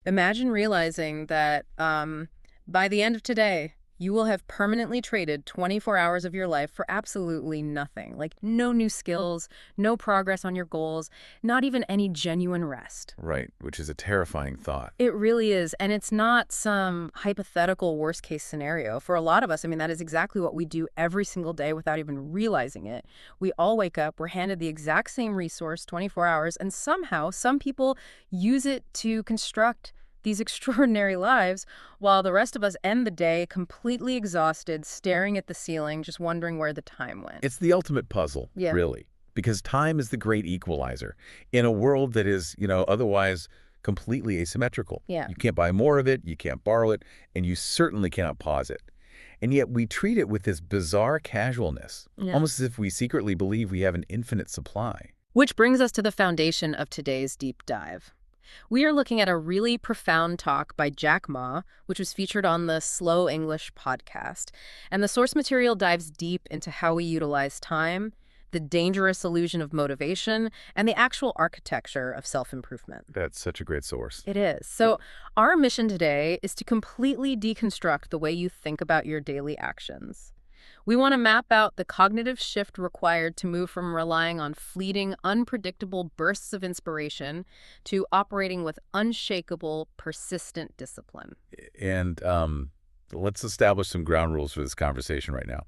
Imagine realizing that by the end of today, you will have permanently traded 24 hours of your life for absolutely nothing. Like no new skills, no progress on your goals, not even any genuine rest. Right, which is a terrifying thought. It really is. And it's not some hypothetical worst case scenario. For a lot of us, I mean, that is exactly what we do every single day without even realizing it. We all wake up, we're handed the exact same resource, 24 hours, and somehow some people use it to construct these extraordinary lives while the rest of us end the day completely exhausted, staring at the ceiling, just wondering where the time went. It's the ultimate puzzle, Yeah. really, because time is the great equalizer in a world that is, otherwise completely asymmetrical. Yeah. You can't buy more of it, you can't borrow it, and you certainly cannot pause it. And yet we treat it with this bizarre casualness, Yeah. almost as if we secretly believe we have an infinite supply. Which brings us to the foundation of today's deep dive. We are looking at a really profound talk by Jack Ma, which was featured on the Slow English podcast. And the source material dives deep into how we utilize time, the dangerous illusion of motivation, and the actual architecture of self-improvement. That's such a great source. It is. So our mission today is to completely deconstruct the way you think about your daily actions. We want to map out the cognitive shift required to move from relying on fleeting, unpredictable bursts of inspiration to operating with unshakable, persistent discipline. And let's establish some ground rules for this conversation right now.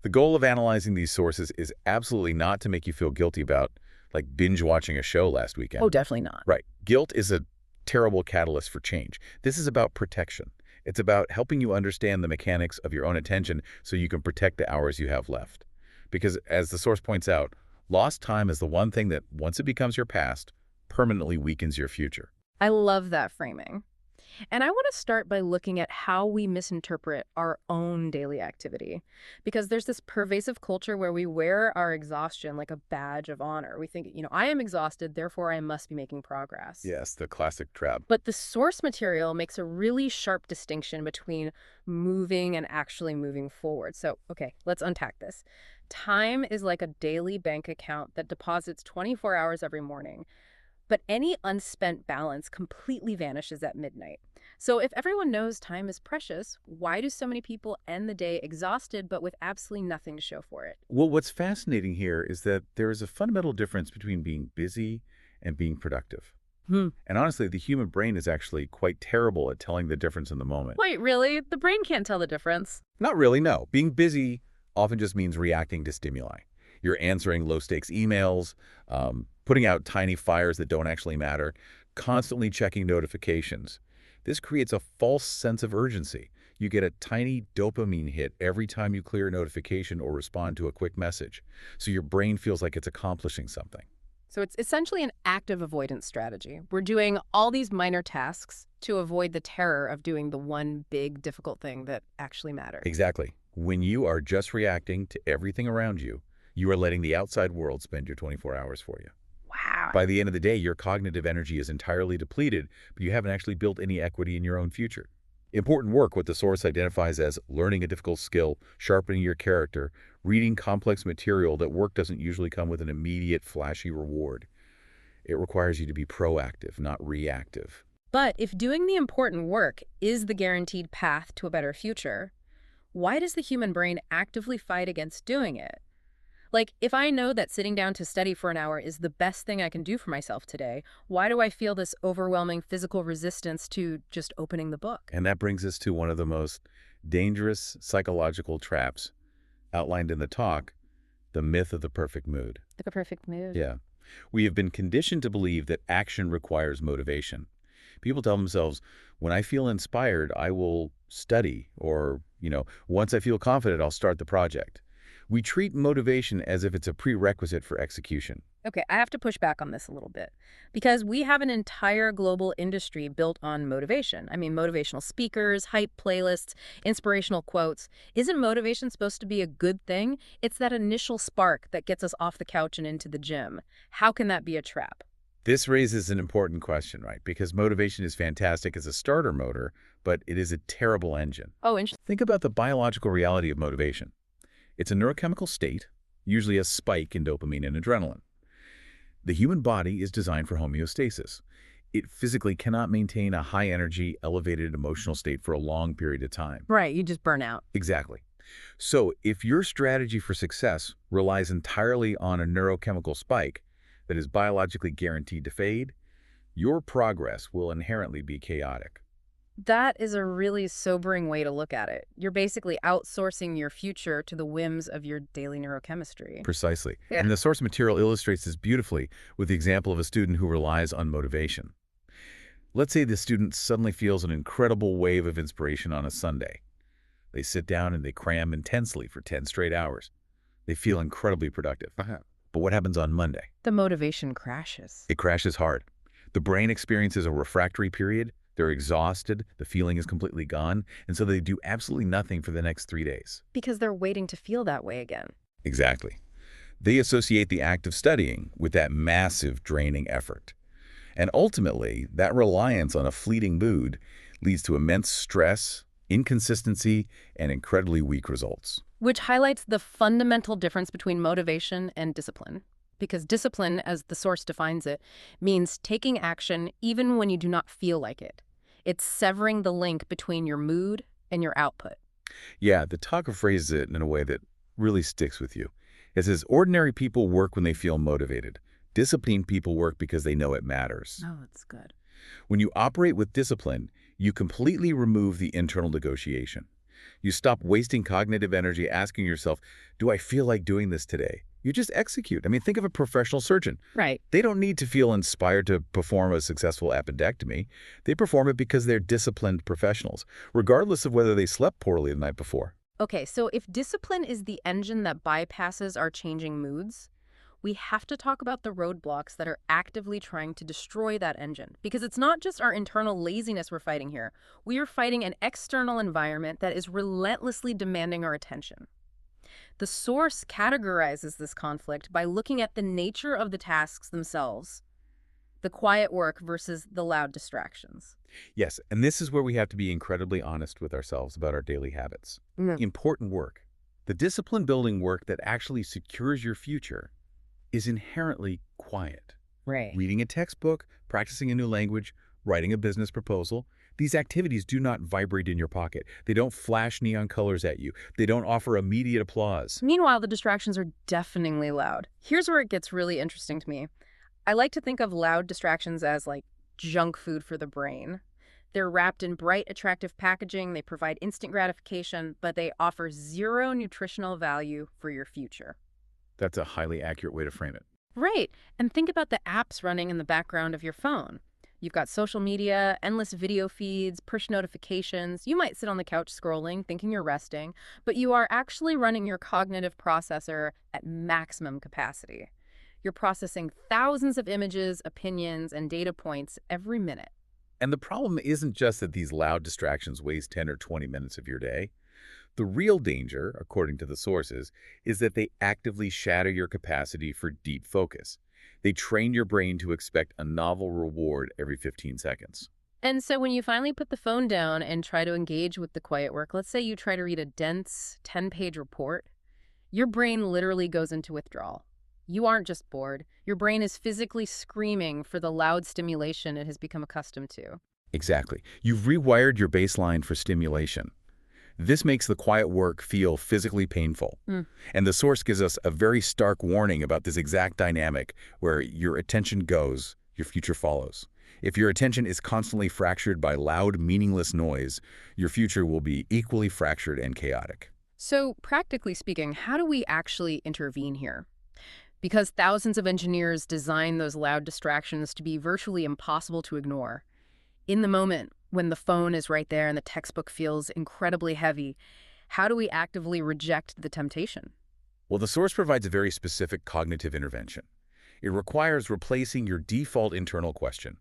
The goal of analyzing these sources is absolutely not to make you feel guilty about, like, binge watching a show last weekend. Oh, definitely not. Right. Guilt is a terrible catalyst for change. This is about protection. It's about helping you understand the mechanics of your own attention so you can protect the hours you have left. Because as the source points out, lost time is the one thing that, once it becomes your past, permanently weakens your future. I love that framing. And I want to start by looking at how we misinterpret our own daily activity. Because there's this pervasive culture where we wear our exhaustion like a badge of honor. We think, I am exhausted, therefore I must be making progress. Yes, the classic trap. But the source material makes a really sharp distinction between moving and actually moving forward. So, okay, let's unpack this. Time is like a daily bank account that deposits 24 hours every morning. But any unspent balance completely vanishes at midnight. So if everyone knows time is precious, why do so many people end the day exhausted but with absolutely nothing to show for it? Well, what's fascinating here is that there is a fundamental difference between being busy and being productive. Hmm. And honestly, the human brain is actually quite terrible at telling the difference in the moment. Wait, really? The brain can't tell the difference. Not really, no. Being busy often just means reacting to stimuli. You're answering low-stakes emails, putting out tiny fires that don't actually matter, constantly checking notifications. This creates a false sense of urgency. You get a tiny dopamine hit every time you clear a notification or respond to a quick message. So your brain feels like it's accomplishing something. So it's essentially an active avoidance strategy. We're doing all these minor tasks to avoid the terror of doing the one big difficult thing that actually matters. Exactly. When you are just reacting to everything around you, you are letting the outside world spend your 24 hours for you. Wow. By the end of the day, your cognitive energy is entirely depleted, but you haven't actually built any equity in your own future. Important work, what the source identifies as learning a difficult skill, sharpening your character, reading complex material. That work doesn't usually come with an immediate, flashy reward. It requires you to be proactive, not reactive. But if doing the important work is the guaranteed path to a better future, why does the human brain actively fight against doing it? Like, if I know that sitting down to study for an hour is the best thing I can do for myself today, why do I feel this overwhelming physical resistance to just opening the book? And that brings us to one of the most dangerous psychological traps outlined in the talk, the myth of the perfect mood. Like a perfect mood. Yeah. We have been conditioned to believe that action requires motivation. People tell themselves, when I feel inspired, I will study, or, once I feel confident, I'll start the project. We treat motivation as if it's a prerequisite for execution. Okay, I have to push back on this a little bit because we have an entire global industry built on motivation. I mean, motivational speakers, hype playlists, inspirational quotes. Isn't motivation supposed to be a good thing? It's that initial spark that gets us off the couch and into the gym. How can that be a trap? This raises an important question, right? Because motivation is fantastic as a starter motor, but it is a terrible engine. Oh, interesting. Think about the biological reality of motivation. It's a neurochemical state, usually a spike in dopamine and adrenaline. The human body is designed for homeostasis. It physically cannot maintain a high-energy, elevated emotional state for a long period of time. Right, you just burn out. Exactly. So if your strategy for success relies entirely on a neurochemical spike that is biologically guaranteed to fade, your progress will inherently be chaotic. That is a really sobering way to look at it. You're basically outsourcing your future to the whims of your daily neurochemistry. Precisely. Yeah. And the source material illustrates this beautifully with the example of a student who relies on motivation. Let's say the student suddenly feels an incredible wave of inspiration on a Sunday. They sit down and they cram intensely for 10 straight hours. They feel incredibly productive. But what happens on Monday? The motivation crashes. It crashes hard. The brain experiences a refractory period. They're exhausted. The feeling is completely gone. And so they do absolutely nothing for the next 3 days. Because they're waiting to feel that way again. Exactly. They associate the act of studying with that massive draining effort. And ultimately, that reliance on a fleeting mood leads to immense stress, inconsistency, and incredibly weak results. Which highlights the fundamental difference between motivation and discipline. Because discipline, as the source defines it, means taking action even when you do not feel like it. It's severing the link between your mood and your output. Yeah, the talker phrases it in a way that really sticks with you. It says, ordinary people work when they feel motivated. Disciplined people work because they know it matters. Oh, that's good. When you operate with discipline, you completely remove the internal negotiation. You stop wasting cognitive energy asking yourself, do I feel like doing this today? You just execute. I mean, think of a professional surgeon. Right. They don't need to feel inspired to perform a successful appendectomy. They perform it because they're disciplined professionals, regardless of whether they slept poorly the night before. Okay, so if discipline is the engine that bypasses our changing moods, we have to talk about the roadblocks that are actively trying to destroy that engine. Because it's not just our internal laziness we're fighting here. We are fighting an external environment that is relentlessly demanding our attention. The source categorizes this conflict by looking at the nature of the tasks themselves, the quiet work versus the loud distractions. Yes, and this is where we have to be incredibly honest with ourselves about our daily habits. Important work. The discipline-building work that actually secures your future is inherently quiet. Right. Reading a textbook, practicing a new language, writing a business proposal, these activities do not vibrate in your pocket. They don't flash neon colors at you. They don't offer immediate applause. Meanwhile, the distractions are deafeningly loud. Here's where it gets really interesting to me. I like to think of loud distractions as like junk food for the brain. They're wrapped in bright, attractive packaging, they provide instant gratification, but they offer zero nutritional value for your future. That's a highly accurate way to frame it. Right. And think about the apps running in the background of your phone. You've got social media, endless video feeds, push notifications. You might sit on the couch scrolling, thinking you're resting, but you are actually running your cognitive processor at maximum capacity. You're processing thousands of images, opinions, and data points every minute. And the problem isn't just that these loud distractions waste 10 or 20 minutes of your day. The real danger, according to the sources, is that they actively shatter your capacity for deep focus. They train your brain to expect a novel reward every 15 seconds. And so when you finally put the phone down and try to engage with the quiet work, let's say you try to read a dense 10-page report, your brain literally goes into withdrawal. You aren't just bored. Your brain is physically screaming for the loud stimulation it has become accustomed to. Exactly. You've rewired your baseline for stimulation. This makes the quiet work feel physically painful. And the source gives us a very stark warning about this exact dynamic where your attention goes, your future follows. If your attention is constantly fractured by loud, meaningless noise, your future will be equally fractured and chaotic. So practically speaking, how do we actually intervene here? Because thousands of engineers design those loud distractions to be virtually impossible to ignore. In the moment, when the phone is right there and the textbook feels incredibly heavy, how do we actively reject the temptation? Well, the source provides a very specific cognitive intervention. It requires replacing your default internal question.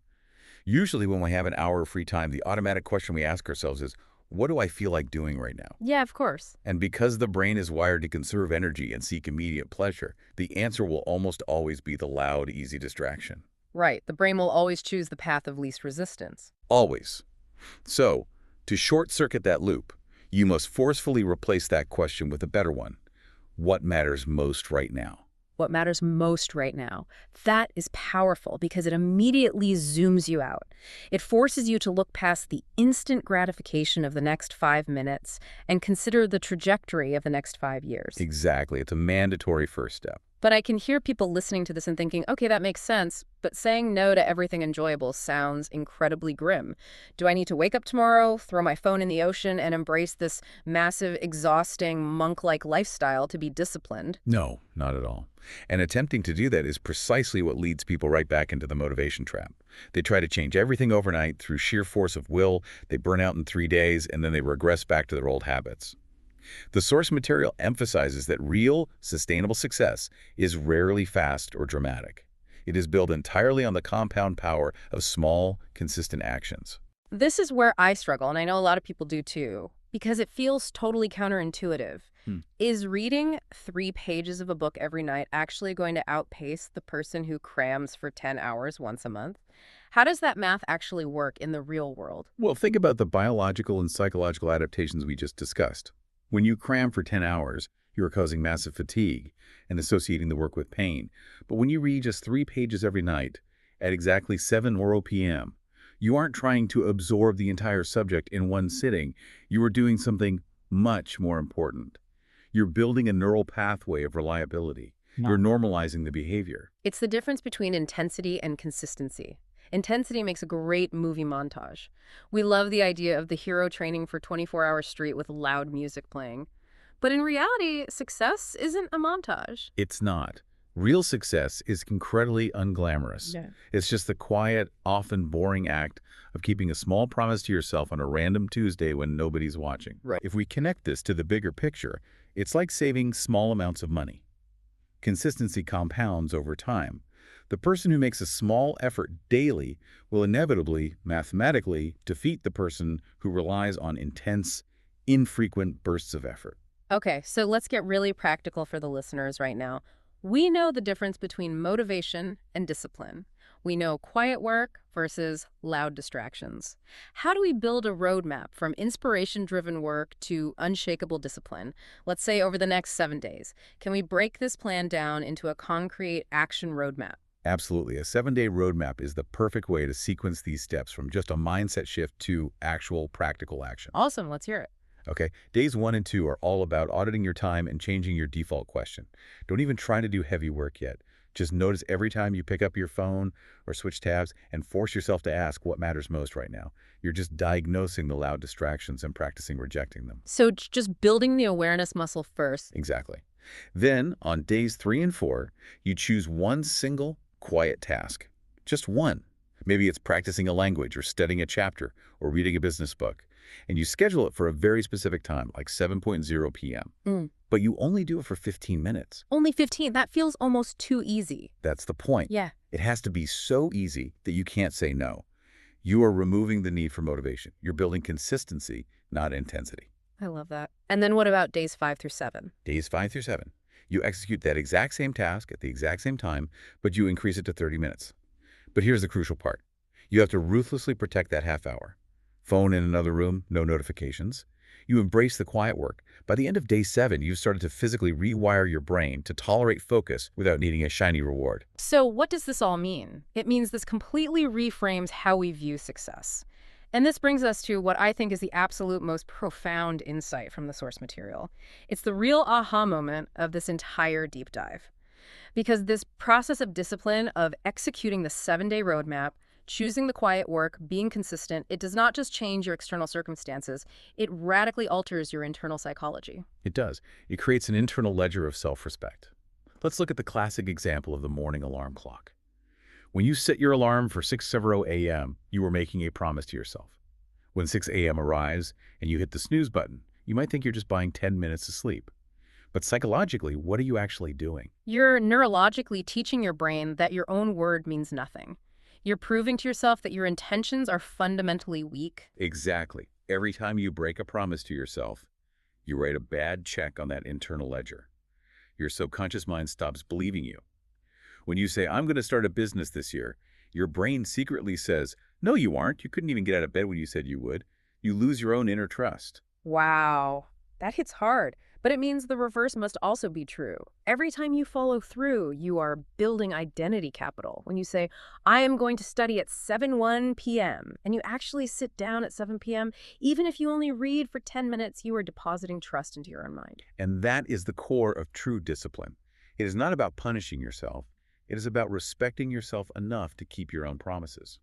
Usually when we have an hour of free time, the automatic question we ask ourselves is, what do I feel like doing right now? Yeah, of course. And because the brain is wired to conserve energy and seek immediate pleasure, the answer will almost always be the loud, easy distraction. Right. The brain will always choose the path of least resistance. Always. So, to short-circuit that loop, you must forcefully replace that question with a better one. What matters most right now? what matters most right now. That is powerful because it immediately zooms you out. It forces you to look past the instant gratification of the next 5 minutes and consider the trajectory of the next 5 years. Exactly. It's a mandatory first step. But I can hear people listening to this and thinking, okay, that makes sense, but saying no to everything enjoyable sounds incredibly grim. Do I need to wake up tomorrow, throw my phone in the ocean, and embrace this massive, exhausting, monk-like lifestyle to be disciplined? No, not at all. And attempting to do that is precisely what leads people right back into the motivation trap. They try to change everything overnight through sheer force of will, they burn out in 3 days, and then they regress back to their old habits. The source material emphasizes that real, sustainable success is rarely fast or dramatic. It is built entirely on the compound power of small, consistent actions. This is where I struggle, and I know a lot of people do too, because it feels totally counterintuitive. Is reading 3 pages of a book every night actually going to outpace the person who crams for 10 hours once a month? How does that math actually work in the real world? Well, think about the biological and psychological adaptations we just discussed. When you cram for 10 hours, you are causing massive fatigue and associating the work with pain. But when you read just 3 pages every night at exactly 7:00 p.m., you aren't trying to absorb the entire subject in one sitting. You are doing something much more important. You're building a neural pathway of reliability. You're normalizing the behavior. It's the difference between intensity and consistency. Intensity makes a great movie montage. We love the idea of the hero training for 24 hours straight with loud music playing. But in reality, success isn't a montage. It's not. Real success is incredibly unglamorous. Yeah. It's just the quiet, often boring act of keeping a small promise to yourself on a random Tuesday when nobody's watching. Right. If we connect this to the bigger picture, it's like saving small amounts of money. Consistency compounds over time. The person who makes a small effort daily will inevitably, mathematically, defeat the person who relies on intense, infrequent bursts of effort. Okay, so let's get really practical for the listeners right now. We know the difference between motivation and discipline. We know quiet work versus loud distractions. How do we build a roadmap from inspiration-driven work to unshakable discipline? Let's say over the next 7 days. Can we break this plan down into a concrete action roadmap? Absolutely. A 7-day roadmap is the perfect way to sequence these steps from just a mindset shift to actual practical action. Awesome, let's hear it. Okay, days 1 and 2 are all about auditing your time and changing your default question. Don't even try to do heavy work yet. Just notice every time you pick up your phone or switch tabs and force yourself to ask what matters most right now. You're just diagnosing the loud distractions and practicing rejecting them. So just building the awareness muscle first. Exactly. Then, on days 3 and 4, you choose one single, quiet task. Just one. Maybe it's practicing a language or studying a chapter or reading a business book. And you schedule it for a very specific time, like 7:00 p.m. But you only do it for 15 minutes. Only 15. That feels almost too easy. That's the point. Yeah. It has to be so easy that you can't say no. You are removing the need for motivation. You're building consistency, not intensity. I love that. And then what about days 5 through 7? Days 5 through 7. You execute that exact same task at the exact same time, but you increase it to 30 minutes. But here's the crucial part. You have to ruthlessly protect that half hour. Phone in another room, no notifications. You embrace the quiet work. By the end of day 7, you've started to physically rewire your brain to tolerate focus without needing a shiny reward. So what does this all mean? It means this completely reframes how we view success. And this brings us to what I think is the absolute most profound insight from the source material. It's the real aha moment of this entire deep dive. Because this process of discipline, of executing the 7-day roadmap, choosing the quiet work, being consistent, it does not just change your external circumstances, it radically alters your internal psychology. It does. It creates an internal ledger of self-respect. Let's look at the classic example of the morning alarm clock. When you set your alarm for 6:00 a.m., you are making a promise to yourself. When 6 a.m. arrives and you hit the snooze button, you might think you're just buying 10 minutes of sleep. But psychologically, what are you actually doing? You're neurologically teaching your brain that your own word means nothing. You're proving to yourself that your intentions are fundamentally weak. Exactly. Every time you break a promise to yourself, you write a bad check on that internal ledger. Your subconscious mind stops believing you. When you say, I'm going to start a business this year, your brain secretly says, no, you aren't. You couldn't even get out of bed when you said you would. You lose your own inner trust. Wow, that hits hard. But it means the reverse must also be true. Every time you follow through, you are building identity capital. When you say, I am going to study at 7:01 p.m., and you actually sit down at 7 p.m., even if you only read for 10 minutes, you are depositing trust into your own mind. And that is the core of true discipline. It is not about punishing yourself. It is about respecting yourself enough to keep your own promises.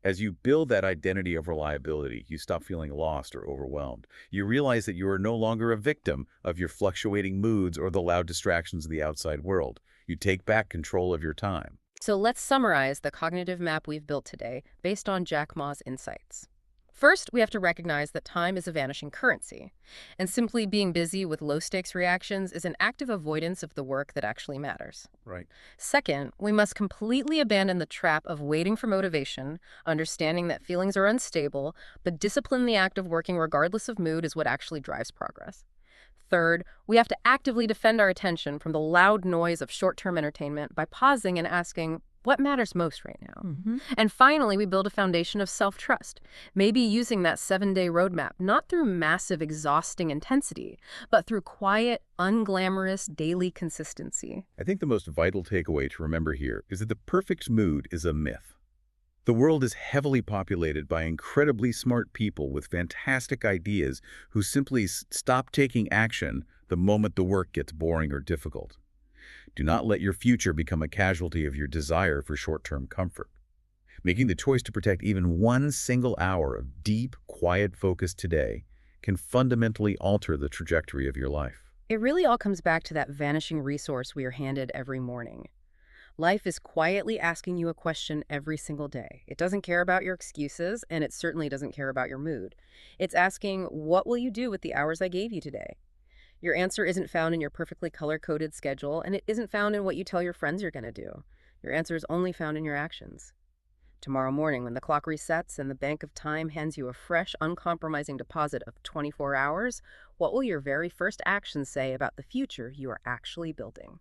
As you build that identity of reliability, you stop feeling lost or overwhelmed. You realize that you are no longer a victim of your fluctuating moods or the loud distractions of the outside world. You take back control of your time. So let's summarize the cognitive map we've built today based on Jack Ma's insights. First, we have to recognize that time is a vanishing currency, and simply being busy with low-stakes reactions is an active avoidance of the work that actually matters. Right. Second, we must completely abandon the trap of waiting for motivation, understanding that feelings are unstable, but discipline the act of working regardless of mood is what actually drives progress. Third, we have to actively defend our attention from the loud noise of short-term entertainment by pausing and asking, what matters most right now? And finally, we build a foundation of self-trust, maybe using that 7-day roadmap, not through massive, exhausting intensity, but through quiet, unglamorous, daily consistency. I think the most vital takeaway to remember here is that the perfect mood is a myth. The world is heavily populated by incredibly smart people with fantastic ideas who simply stop taking action the moment the work gets boring or difficult. Do not let your future become a casualty of your desire for short-term comfort. Making the choice to protect even one single hour of deep, quiet focus today can fundamentally alter the trajectory of your life. It really all comes back to that vanishing resource we are handed every morning. Life is quietly asking you a question every single day. It doesn't care about your excuses, and it certainly doesn't care about your mood. It's asking, what will you do with the hours I gave you today? Your answer isn't found in your perfectly color-coded schedule, and it isn't found in what you tell your friends you're going to do. Your answer is only found in your actions. Tomorrow morning, when the clock resets and the bank of time hands you a fresh, uncompromising deposit of 24 hours, what will your very first actions say about the future you are actually building?